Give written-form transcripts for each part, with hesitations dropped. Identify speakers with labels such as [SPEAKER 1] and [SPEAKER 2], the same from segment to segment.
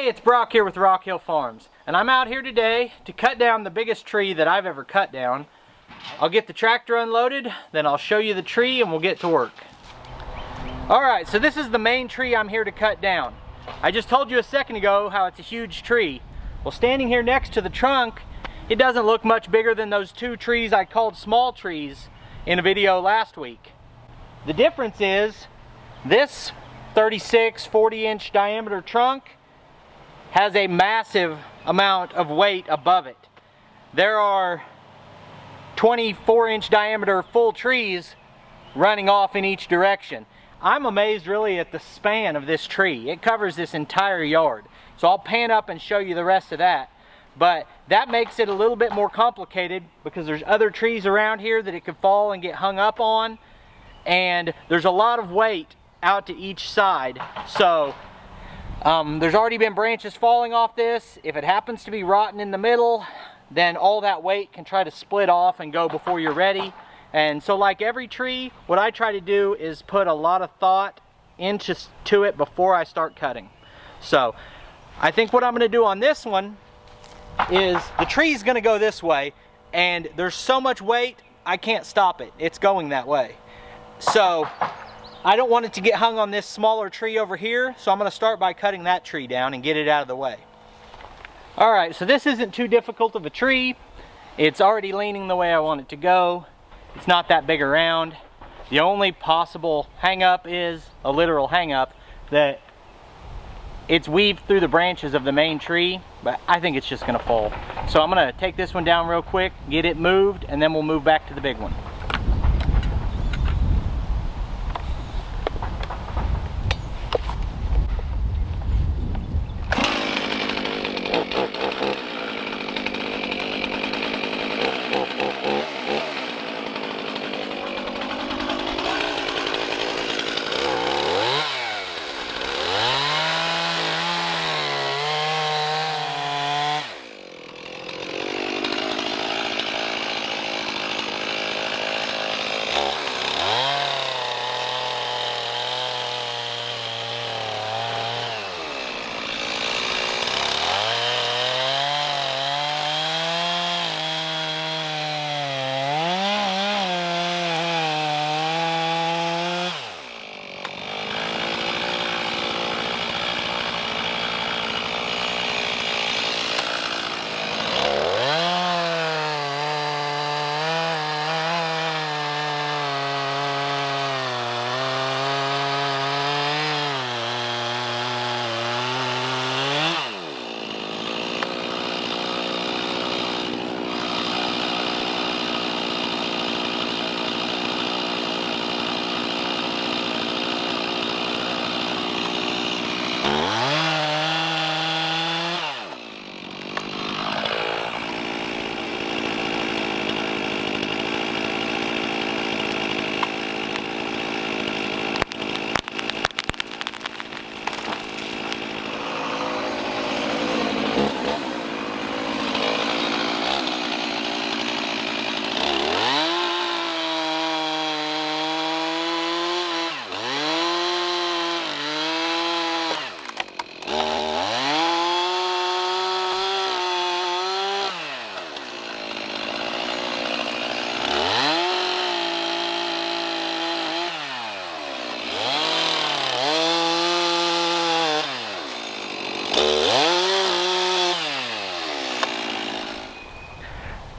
[SPEAKER 1] Hey, it's Brock here with Rock Hill Farms, and I'm out here today to cut down the biggest tree that I've ever cut down. I'll get the tractor unloaded, then I'll show you the tree and we'll get to work. Alright, so this is the main tree I'm here to cut down. I just told you a second ago how it's a huge tree. Well, standing here next to the trunk, it doesn't look much bigger than those two trees I called small trees in a video last week. The difference is this 36, 40-inch diameter trunk has a massive amount of weight above it. There are 24-inch diameter full trees running off in each direction. I'm amazed really at the span of this tree. It covers this entire yard. So I'll pan up and show you the rest of that. But that makes it a little bit more complicated because there's other trees around here that it could fall and get hung up on. And there's a lot of weight out to each side. So there's already been branches falling off this. If it happens to be rotten in the middle, then all that weight can try to split off and go before you're ready. And so like every tree, what I try to do is put a lot of thought into it before I start cutting. So I think what I'm going to do on this one is the tree's going to go this way, and there's so much weight I can't stop it. It's going that way. So I don't want it to get hung on this smaller tree over here, so I'm going to start by cutting that tree down and get it out of the way. Alright, so this isn't too difficult of a tree. It's already leaning the way I want it to go. It's not that big around. The only possible hang-up is a literal hang-up that it's weaved through the branches of the main tree, but I think it's just going to fall. So I'm going to take this one down real quick, get it moved, and then we'll move back to the big one.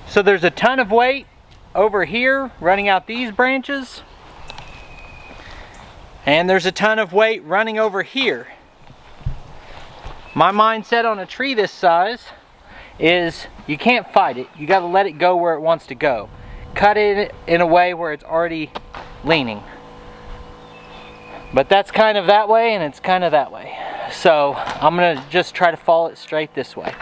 [SPEAKER 1] So there's a ton of weight over here running out these branches, and there's a ton of weight running over here. My mindset on a tree this size is you can't fight it. You got to let it go where it wants to go. Cut it in a way where it's already leaning. But that's kind of that way and it's kind of that way. So I'm going to just try to follow it straight this way.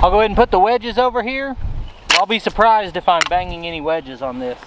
[SPEAKER 1] I'll go ahead and put the wedges over here. I'll be surprised if I'm banging any wedges on this.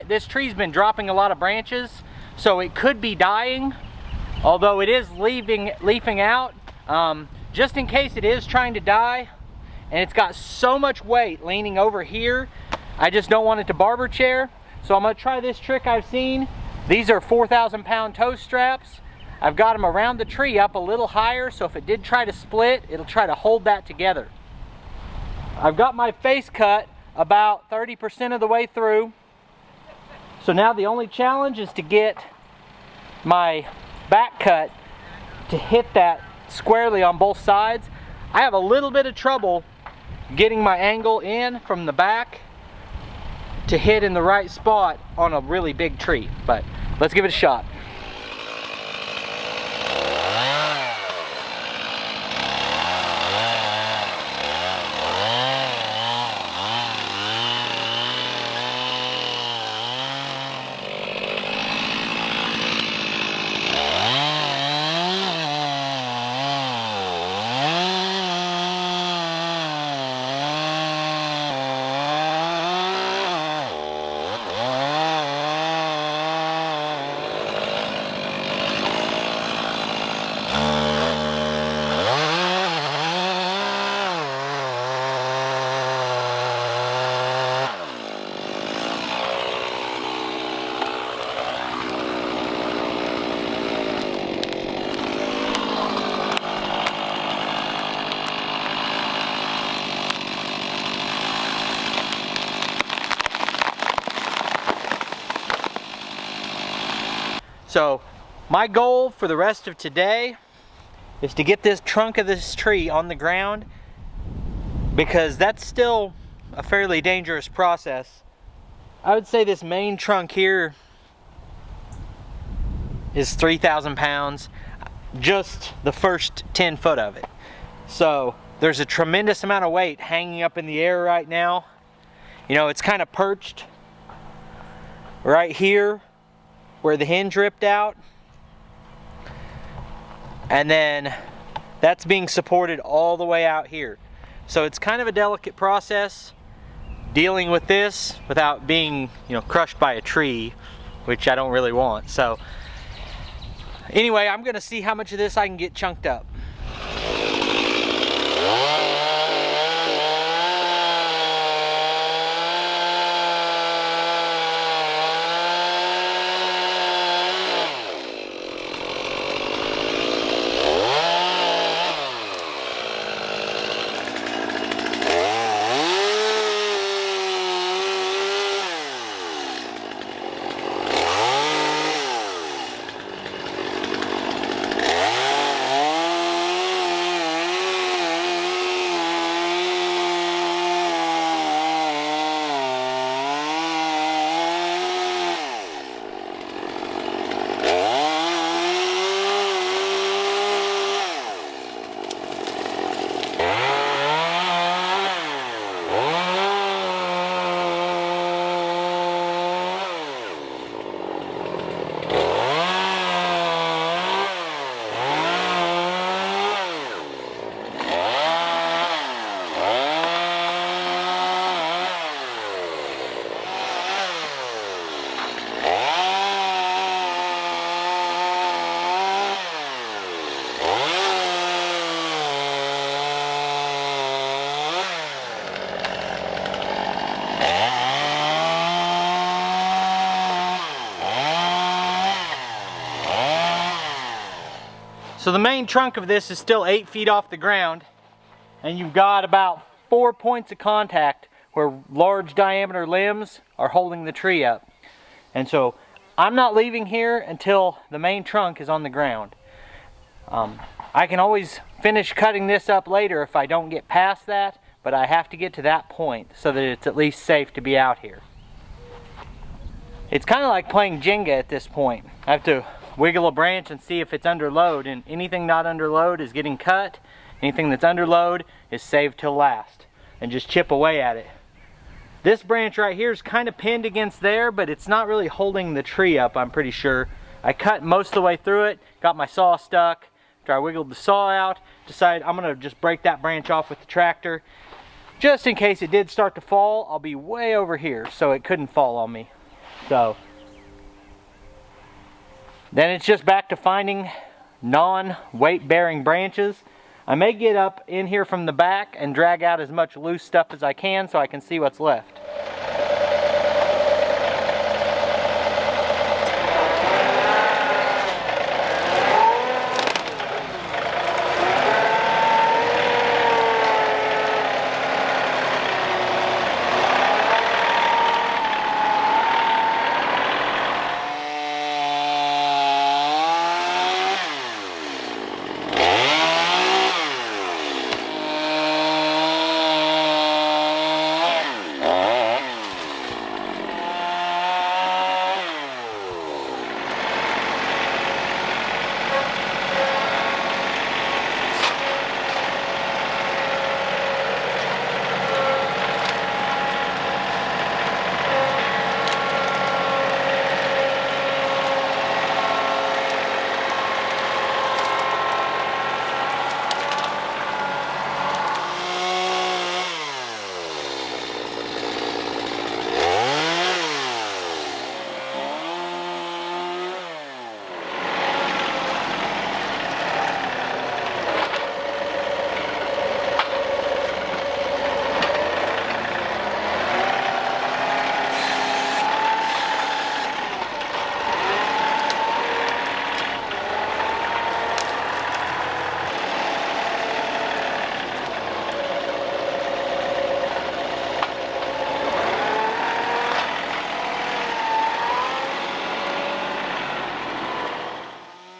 [SPEAKER 1] this tree's been dropping a lot of branches, so it could be dying, although it is leafing out. Just in case it is trying to die, and it's got so much weight leaning over here, I just don't want it to barber chair. So I'm gonna try this trick I've seen. These are 4,000 pound tow straps. I've got them around the tree up a little higher, so if it did try to split, it'll try to hold that together. I've got my face cut about 30% of the way through. So now the only challenge is to get my back cut to hit that squarely on both sides. I have a little bit of trouble getting my angle in from the back to hit in the right spot on a really big tree, but let's give it a shot. So my goal for the rest of today is to get this trunk of this tree on the ground, because that's still a fairly dangerous process. I would say this main trunk here is 3,000 pounds, just the first 10 foot of it. So there's a tremendous amount of weight hanging up in the air right now. You know, it's kind of perched right here where the hinge ripped out, and then that's being supported all the way out here. So it's kind of a delicate process dealing with this without being, you know, crushed by a tree, which I don't really want. So anyway, I'm gonna see how much of this I can get chunked up. So the main trunk of this is still 8 feet off the ground, and you've got about 4 points of contact where large diameter limbs are holding the tree up. And so I'm not leaving here until the main trunk is on the ground. I can always finish cutting this up later if I don't get past that, but I have to get to that point so that it's at least safe to be out here. It's kind of like playing Jenga at this point. I have to wiggle a branch and see if it's under load, and anything not under load is getting cut. Anything that's under load is saved till last, and just chip away at it. This branch right here is kind of pinned against there, but it's not really holding the tree up, I'm pretty sure. I cut most of the way through it, got my saw stuck. After I wiggled the saw out, decided I'm gonna just break that branch off with the tractor. Just in case it did start to fall, I'll be way over here so it couldn't fall on me. So then it's just back to finding non-weight bearing branches. I may get up in here from the back and drag out as much loose stuff as I can so I can see what's left.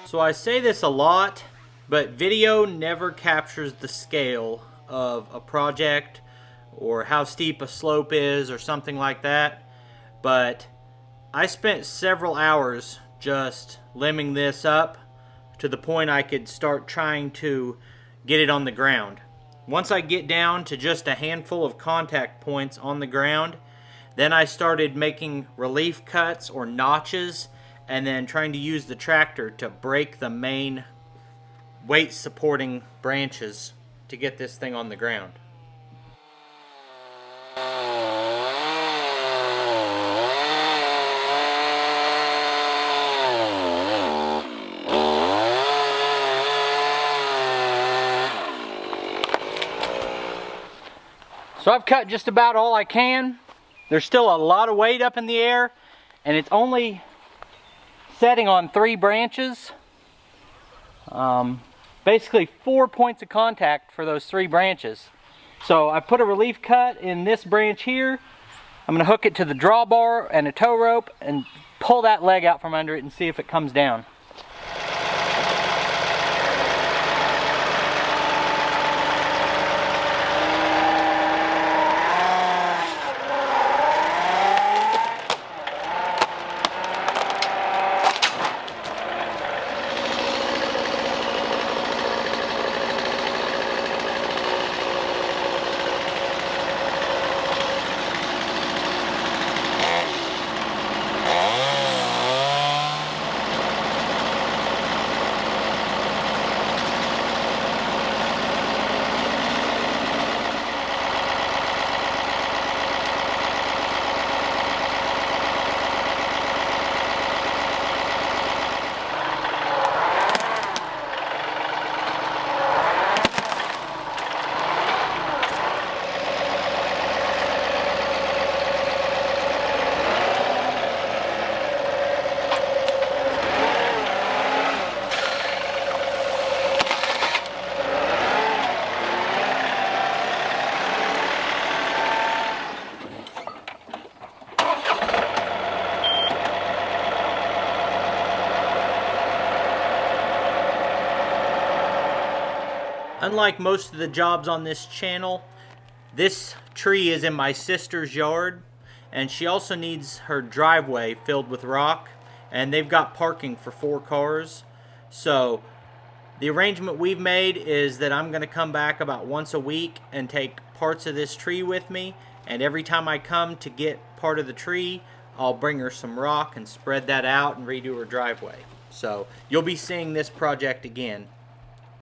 [SPEAKER 1] So I say this a lot, but video never captures the scale of a project or how steep a slope is or something like that. But I spent several hours just limbing this up to the point I could start trying to get it on the ground. Once I get down to just a handful of contact points on the ground, then I started making relief cuts or notches and then trying to use the tractor to break the main weight supporting branches to get this thing on the ground. So I've cut just about all I can. There's still a lot of weight up in the air, and it's only setting on 3 branches. Basically 4 points of contact for those 3 branches. So I put a relief cut in this branch here. I'm going to hook it to the drawbar and a tow rope and pull that leg out from under it and see if it comes down. Unlike most of the jobs on this channel, this tree is in my sister's yard, and she also needs her driveway filled with rock, and they've got parking for 4 cars. So the arrangement we've made is that I'm going to come back about once a week and take parts of this tree with me, and every time I come to get part of the tree, I'll bring her some rock and spread that out and redo her driveway. So you'll be seeing this project again.